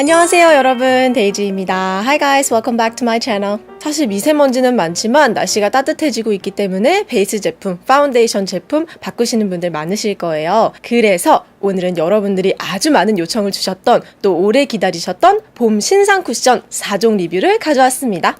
안녕하세요 여러분, 데이지입니다. Hi guys, welcome back to my channel. 사실 미세먼지는 많지만 날씨가 따뜻해지고 있기 때문에 베이스 제품, 파운데이션 제품 바꾸시는 분들 많으실 거예요. 그래서 오늘은 여러분들이 아주 많은 요청을 주셨던, 또 오래 기다리셨던 봄 신상 쿠션 4종 리뷰를 가져왔습니다.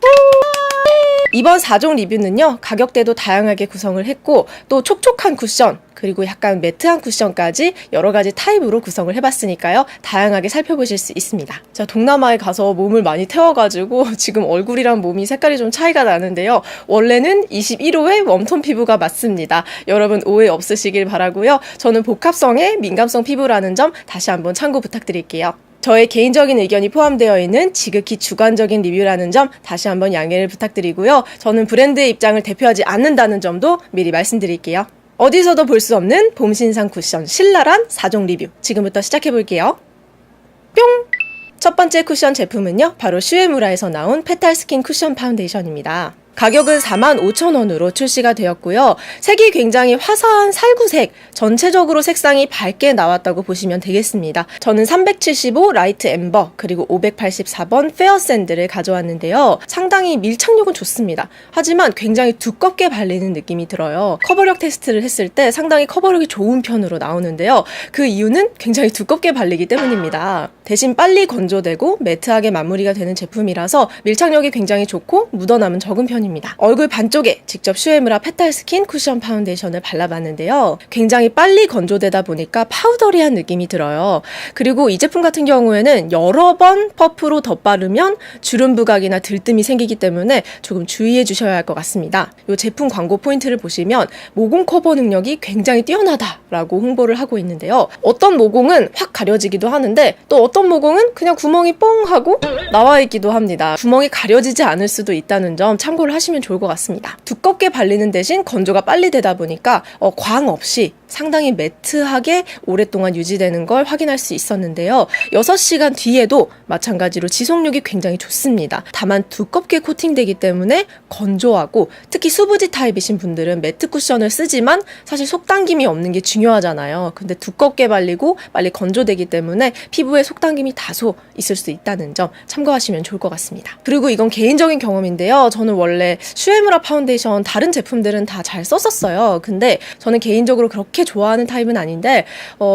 이번 4종 리뷰는요, 가격대도 다양하게 구성을 했고 또 촉촉한 쿠션, 그리고 약간 매트한 쿠션까지 여러 가지 타입으로 구성을 해봤으니까요, 다양하게 살펴보실 수 있습니다. 자, 동남아에 가서 몸을 많이 태워가지고 지금 얼굴이랑 몸이 색깔이 좀 차이가 나는데요, 원래는 21호의 웜톤 피부가 맞습니다. 여러분 오해 없으시길 바라고요. 저는 복합성의 민감성 피부라는 점 다시 한번 참고 부탁드릴게요. 저의 개인적인 의견이 포함되어 있는 지극히 주관적인 리뷰라는 점 다시 한번 양해를 부탁드리고요. 저는 브랜드의 입장을 대표하지 않는다는 점도 미리 말씀드릴게요. 어디서도 볼 수 없는 봄 신상 쿠션 신랄한 4종 리뷰, 지금부터 시작해볼게요. 뿅! 첫 번째 쿠션 제품은요, 바로 슈에무라에서 나온 페탈 스킨 쿠션 파운데이션입니다. 가격은 45,000원으로 출시가 되었고요. 색이 굉장히 화사한 살구색, 전체적으로 색상이 밝게 나왔다고 보시면 되겠습니다. 저는 375 라이트 엠버 그리고 584번 페어 샌드를 가져왔는데요. 상당히 밀착력은 좋습니다. 하지만 굉장히 두껍게 발리는 느낌이 들어요. 커버력 테스트를 했을 때 상당히 커버력이 좋은 편으로 나오는데요. 그 이유는 굉장히 두껍게 발리기 때문입니다. 대신 빨리 건조되고 매트하게 마무리가 되는 제품이라서 밀착력이 굉장히 좋고 묻어남은 적은 편입니다. 얼굴 반쪽에 직접 슈에무라 페탈 스킨 쿠션 파운데이션을 발라봤는데요. 굉장히 빨리 건조되다 보니까 파우더리한 느낌이 들어요. 그리고 이 제품 같은 경우에는 여러 번 퍼프로 덧바르면 주름 부각이나 들뜸이 생기기 때문에 조금 주의해 주셔야 할 것 같습니다. 이 제품 광고 포인트를 보시면 모공 커버 능력이 굉장히 뛰어나다라고 홍보를 하고 있는데요. 어떤 모공은 확 가려지기도 하는데 또 어떤 모공은 그냥 구멍이 뽕 하고 나와 있기도 합니다. 구멍이 가려지지 않을 수도 있다는 점 참고를 하시면 좋을 것 같습니다. 두껍게 발리는 대신 건조가 빨리 되다 보니까 광 없이 상당히 매트하게 오랫동안 유지되는 걸 확인할 수 있었는데요. 6시간 뒤에도 마찬가지로 지속력이 굉장히 좋습니다. 다만 두껍게 코팅되기 때문에 건조하고, 특히 수부지 타입이신 분들은 매트 쿠션을 쓰지만 사실 속당김이 없는 게 중요하잖아요. 근데 두껍게 발리고 빨리 건조되기 때문에 피부에 속당김이 다소 있을 수 있다는 점 참고하시면 좋을 것 같습니다. 그리고 이건 개인적인 경험인데요. 저는 원래 슈에무라 파운데이션 다른 제품들은 다 잘 썼었어요. 근데 저는 개인적으로 그렇게 좋아하는 타입은 아닌데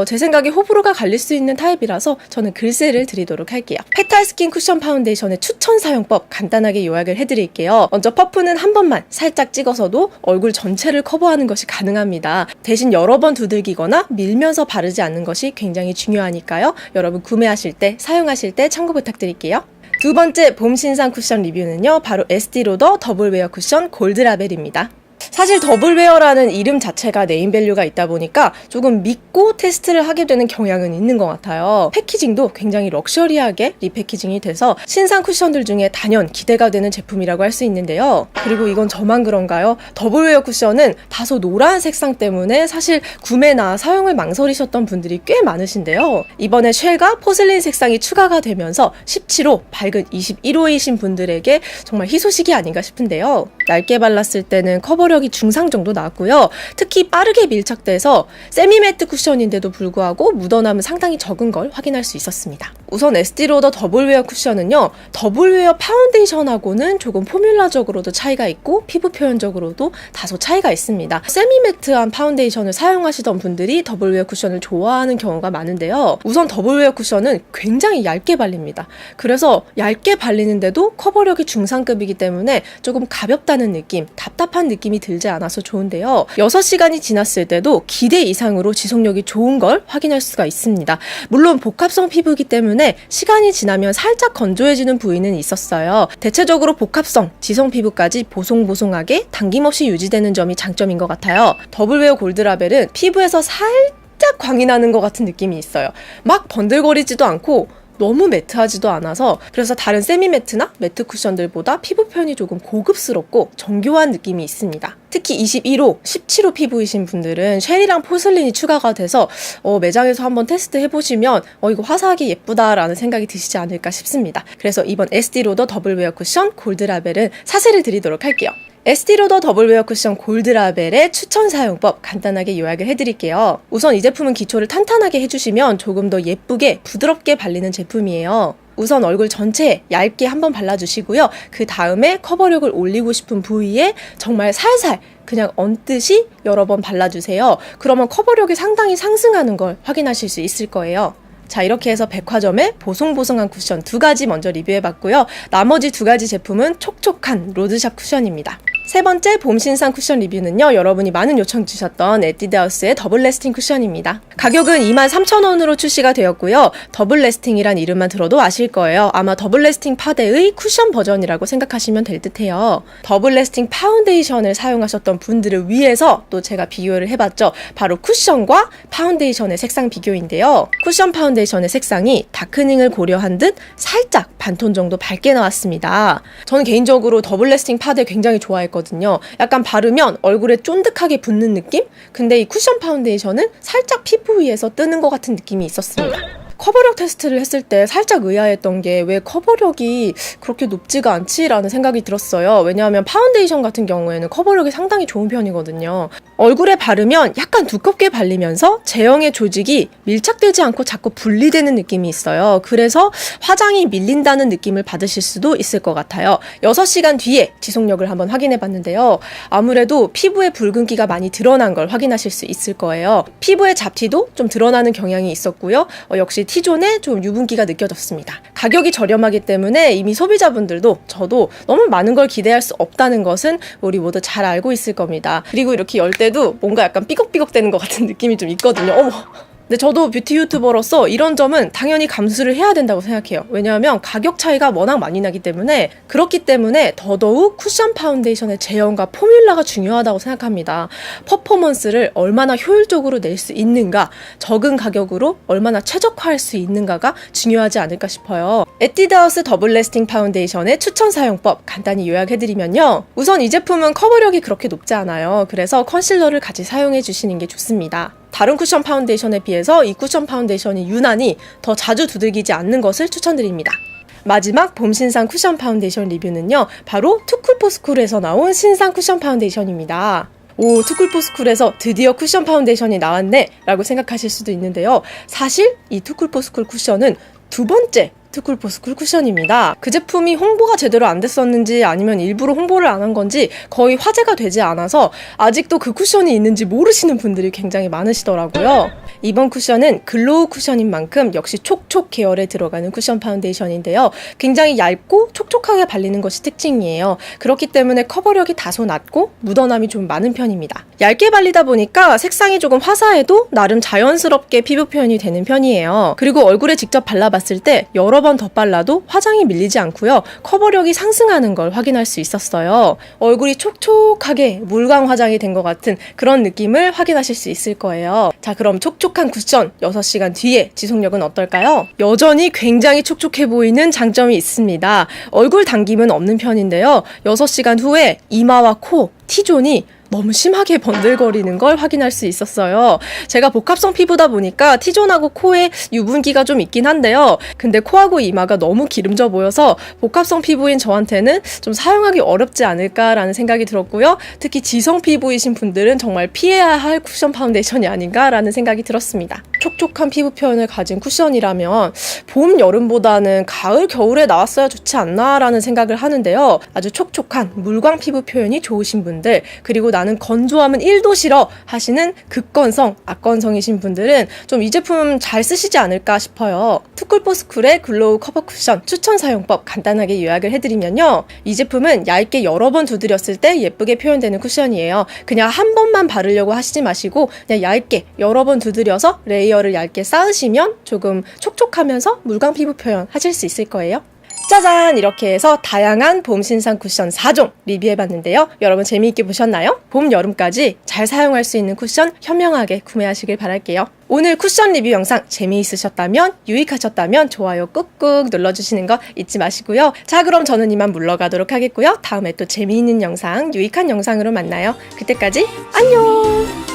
제 생각에 호불호가 갈릴 수 있는 타입이라서 저는 글쎄를 드리도록 할게요. 페탈 스킨 쿠션 파운데이션의 추천 사용법 간단하게 요약을 해드릴게요. 먼저 퍼프는 한 번만 살짝 찍어서도 얼굴 전체를 커버하는 것이 가능합니다. 대신 여러 번 두들기거나 밀면서 바르지 않는 것이 굉장히 중요하니까요. 여러분 구매하실 때, 사용하실 때 참고 부탁드릴게요. 두 번째 봄 신상 쿠션 리뷰는요, 바로 에스티로더 더블웨어 쿠션 골드라벨입니다. 사실 더블웨어라는 이름 자체가 네임밸류가 있다 보니까 조금 믿고 테스트를 하게 되는 경향은 있는 것 같아요. 패키징도 굉장히 럭셔리하게 리패키징이 돼서 신상 쿠션들 중에 단연 기대가 되는 제품이라고 할 수 있는데요. 그리고 이건 저만 그런가요? 더블웨어 쿠션은 다소 노란 색상 때문에 사실 구매나 사용을 망설이셨던 분들이 꽤 많으신데요. 이번에 쉘과 포슬린 색상이 추가가 되면서 17호, 밝은 21호이신 분들에게 정말 희소식이 아닌가 싶은데요. 얇게 발랐을 때는 커버력이 중상 정도 나왔고요. 특히 빠르게 밀착돼서 세미매트 쿠션인데도 불구하고 묻어남은 상당히 적은 걸 확인할 수 있었습니다. 우선 에스티로더 더블웨어 쿠션은요, 더블웨어 파운데이션하고는 조금 포뮬라적으로도 차이가 있고 피부 표현적으로도 다소 차이가 있습니다. 세미매트한 파운데이션을 사용하시던 분들이 더블웨어 쿠션을 좋아하는 경우가 많은데요. 우선 더블웨어 쿠션은 굉장히 얇게 발립니다. 그래서 얇게 발리는데도 커버력이 중상급이기 때문에 조금 가볍다는 느낌, 답답한 느낌이 들지 않아서 좋은데요. 6시간이 지났을 때도 기대 이상으로 지속력이 좋은 걸 확인할 수가 있습니다. 물론 복합성 피부이기 때문에 시간이 지나면 살짝 건조해지는 부위는 있었어요. 대체적으로 복합성, 지성 피부까지 보송보송하게 당김없이 유지되는 점이 장점인 것 같아요. 더블웨어 골드라벨은 피부에서 살짝 광이 나는 것 같은 느낌이 있어요. 막 번들거리지도 않고 너무 매트하지도 않아서, 그래서 다른 세미매트나 매트 쿠션들보다 피부 표현이 조금 고급스럽고 정교한 느낌이 있습니다. 특히 21호, 17호 피부이신 분들은 쉘이랑 포슬린이 추가가 돼서 매장에서 한번 테스트 해보시면 이거 화사하게 예쁘다라는 생각이 드시지 않을까 싶습니다. 그래서 이번 에스티로더 더블웨어 쿠션 골드라벨은 사세를 드리도록 할게요. 에스티로더 더블웨어 쿠션 골드라벨의 추천 사용법 간단하게 요약을 해드릴게요. 우선 이 제품은 기초를 탄탄하게 해주시면 조금 더 예쁘게 부드럽게 발리는 제품이에요. 우선 얼굴 전체에 얇게 한번 발라주시고요. 그 다음에 커버력을 올리고 싶은 부위에 정말 살살 그냥 얹듯이 여러 번 발라주세요. 그러면 커버력이 상당히 상승하는 걸 확인하실 수 있을 거예요. 자, 이렇게 해서 백화점의 보송보송한 쿠션 2가지 먼저 리뷰해봤고요. 나머지 2가지 제품은 촉촉한 로드샵 쿠션입니다. 세 번째 봄 신상 쿠션 리뷰는요, 여러분이 많은 요청 주셨던 에뛰드하우스의 더블 레스팅 쿠션입니다. 가격은 23,000원으로 출시가 되었고요. 더블 레스팅이란 이름만 들어도 아실 거예요. 아마 더블 레스팅 파데의 쿠션 버전이라고 생각하시면 될 듯해요. 더블 레스팅 파운데이션을 사용하셨던 분들을 위해서 또 제가 비교를 해봤죠. 바로 쿠션과 파운데이션의 색상 비교인데요. 쿠션 파운데이션의 색상이 다크닝을 고려한 듯 살짝 반톤 정도 밝게 나왔습니다. 저는 개인적으로 더블 레스팅 파데 굉장히 좋아했거든요. 약간 바르면 얼굴에 쫀득하게 붙는 느낌? 근데 이 쿠션 파운데이션은 살짝 피부 위에서 뜨는 것 같은 느낌이 있었습니다. 커버력 테스트를 했을 때 살짝 의아했던 게 왜 커버력이 그렇게 높지가 않지? 라는 생각이 들었어요. 왜냐하면 파운데이션 같은 경우에는 커버력이 상당히 좋은 편이거든요. 얼굴에 바르면 약간 두껍게 발리면서 제형의 조직이 밀착되지 않고 자꾸 분리되는 느낌이 있어요. 그래서 화장이 밀린다는 느낌을 받으실 수도 있을 것 같아요. 6시간 뒤에 지속력을 한번 확인해 봤는데요. 아무래도 피부에 붉은기가 많이 드러난 걸 확인하실 수 있을 거예요. 피부의 잡티도 좀 드러나는 경향이 있었고요. 역시 T존에 좀 유분기가 느껴졌습니다. 가격이 저렴하기 때문에 이미 소비자분들도 저도 너무 많은 걸 기대할 수 없다는 것은 우리 모두 잘 알고 있을 겁니다. 그리고 이렇게 열 때도 뭔가 약간 삐걱삐걱 되는 것 같은 느낌이 좀 있거든요. 어머! 근데 저도 뷰티 유튜버로서 이런 점은 당연히 감수를 해야 된다고 생각해요. 왜냐하면 가격 차이가 워낙 많이 나기 때문에, 그렇기 때문에 더더욱 쿠션 파운데이션의 제형과 포뮬러가 중요하다고 생각합니다. 퍼포먼스를 얼마나 효율적으로 낼 수 있는가, 적은 가격으로 얼마나 최적화할 수 있는가가 중요하지 않을까 싶어요. 에뛰드하우스 더블 레스팅 파운데이션의 추천 사용법 간단히 요약해드리면요. 우선 이 제품은 커버력이 그렇게 높지 않아요. 그래서 컨실러를 같이 사용해 주시는 게 좋습니다. 다른 쿠션 파운데이션에 비해서 이 쿠션 파운데이션이 유난히 더 자주 두들기지 않는 것을 추천드립니다. 마지막 봄 신상 쿠션 파운데이션 리뷰는요, 바로 투쿨포스쿨에서 나온 신상 쿠션 파운데이션입니다. 오, 투쿨포스쿨에서 드디어 쿠션 파운데이션이 나왔네 라고 생각하실 수도 있는데요. 사실 이 투쿨포스쿨 쿠션은 2번째 투쿨포스쿨 쿠션입니다. 그 제품이 홍보가 제대로 안 됐었는지 아니면 일부러 홍보를 안 한 건지 거의 화제가 되지 않아서 아직도 그 쿠션이 있는지 모르시는 분들이 굉장히 많으시더라고요. 이번 쿠션은 글로우 쿠션인 만큼 역시 촉촉 계열에 들어가는 쿠션 파운데이션인데요. 굉장히 얇고 촉촉하게 발리는 것이 특징이에요. 그렇기 때문에 커버력이 다소 낮고 묻어남이 좀 많은 편입니다. 얇게 발리다 보니까 색상이 조금 화사해도 나름 자연스럽게 피부 표현이 되는 편이에요. 그리고 얼굴에 직접 발라봤을 때 여러 번 더 발라도 화장이 밀리지 않고요. 커버력이 상승하는 걸 확인할 수 있었어요. 얼굴이 촉촉하게 물광 화장이 된 것 같은 그런 느낌을 확인하실 수 있을 거예요. 자, 그럼 촉촉한 쿠션 6시간 뒤에 지속력은 어떨까요? 여전히 굉장히 촉촉해 보이는 장점이 있습니다. 얼굴 당김은 없는 편인데요. 6시간 후에 이마와 코, T존이 너무 심하게 번들거리는 걸 확인할 수 있었어요. 제가 복합성 피부다 보니까 T존하고 코에 유분기가 좀 있긴 한데요. 근데 코하고 이마가 너무 기름져 보여서 복합성 피부인 저한테는 좀 사용하기 어렵지 않을까라는 생각이 들었고요. 특히 지성 피부이신 분들은 정말 피해야 할 쿠션 파운데이션이 아닌가라는 생각이 들었습니다. 촉촉한 피부 표현을 가진 쿠션이라면 봄, 여름보다는 가을, 겨울에 나왔어야 좋지 않나라는 생각을 하는데요. 아주 촉촉한 물광 피부 표현이 좋으신 분들, 그리고 나는 건조함은 1도 싫어 하시는 극건성, 악건성이신 분들은 좀 이 제품 잘 쓰시지 않을까 싶어요. 투쿨포스쿨의 글로우 커버 쿠션 추천 사용법 간단하게 요약을 해드리면요. 이 제품은 얇게 여러 번 두드렸을 때 예쁘게 표현되는 쿠션이에요. 그냥 한 번만 바르려고 하시지 마시고 그냥 얇게 여러 번 두드려서 레이어를 얇게 쌓으시면 조금 촉촉하면서 물광 피부 표현 하실 수 있을 거예요. 짜잔! 이렇게 해서 다양한 봄 신상 쿠션 4종 리뷰해봤는데요. 여러분 재미있게 보셨나요? 봄, 여름까지 잘 사용할 수 있는 쿠션 현명하게 구매하시길 바랄게요. 오늘 쿠션 리뷰 영상 재미있으셨다면, 유익하셨다면 좋아요 꾹꾹 눌러주시는 거 잊지 마시고요. 자, 그럼 저는 이만 물러가도록 하겠고요. 다음에 또 재미있는 영상, 유익한 영상으로 만나요. 그때까지 안녕!